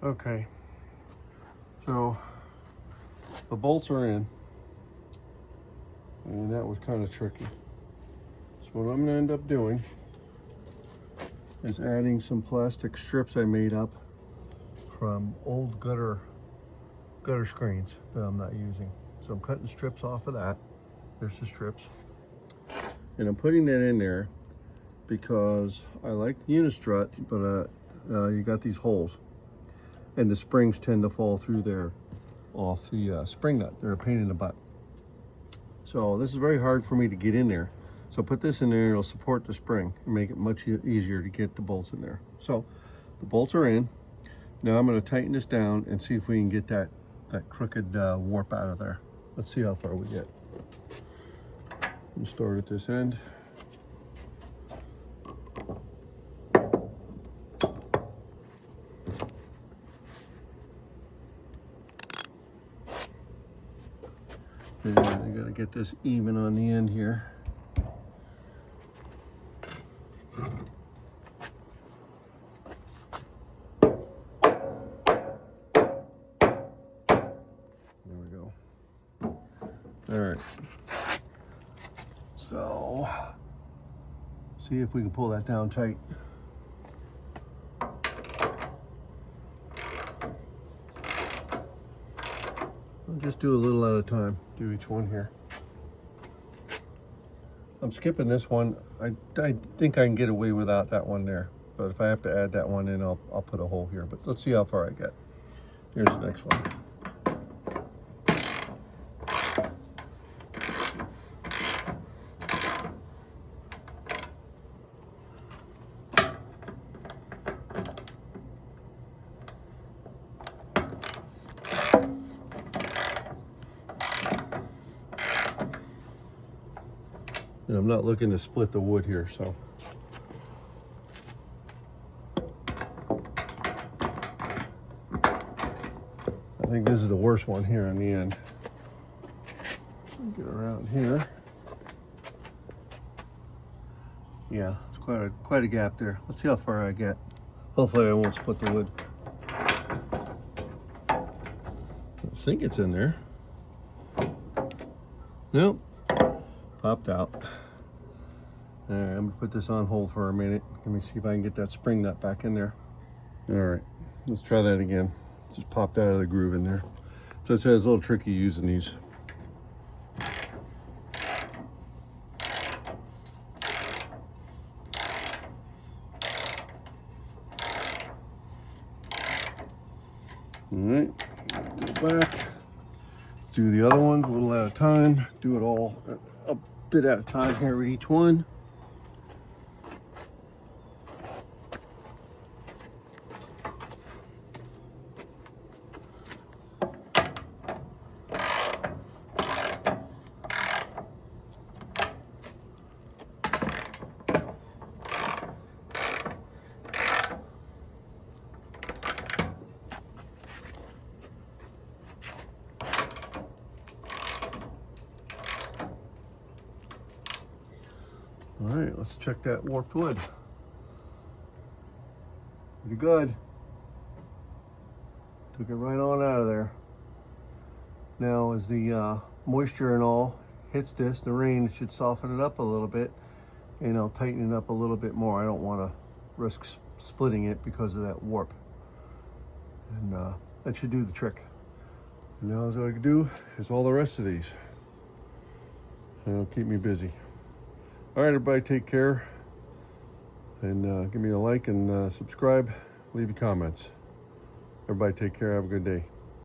Okay, so the bolts are in, and that was kind of tricky. So what I'm gonna end up doing is adding some plastic strips I made up from old gutter screens that I'm not using. So I'm cutting strips off of that. There's the strips. And I'm putting that in there because I like unistrut, but you got these holes. And the springs tend to fall through there off the spring nut. They're a pain in the butt. So this is very hard for me to get in there. So put this in there and it'll support the spring and make it much easier to get the bolts in there. So the bolts are in. Now I'm going to tighten this down and see if we can get that crooked warp out of there. Let's see how far we get. We'll start at this end. And I gotta get this even on the end here. There we go. All right. So, see if we can pull that down tight. I'll just do a little at a time. Do each one here. I'm skipping this one. I think I can get away without that one there. But if I have to add that one in, I'll put a hole here. But let's see how far I get. Here's the next one. And I'm not looking to split the wood here, so. I think this is the worst one here on the end. Get around here. Yeah, it's quite a gap there. Let's see how far I get. Hopefully I won't split the wood. I think it's in there. Nope. Popped out. All right, I'm gonna put this on hold for a minute. Let me see if I can get that spring nut back in there. All right, let's try that again. Just popped out of the groove in there. So I said it's a little tricky using these. All right, go back. Do the other ones a little at a time. Do it all a bit at a time here with each one. All right, let's check that warped wood. Pretty good. Took it right on out of there. Now as the moisture and all hits this, the rain should soften it up a little bit, and I'll tighten it up a little bit more. I don't want to risk splitting it because of that warp. And that should do the trick. And now what I can do is all the rest of these. And it'll keep me busy. All right, everybody, take care. And give me a like and subscribe. Leave your comments. Everybody take care. Have a good day.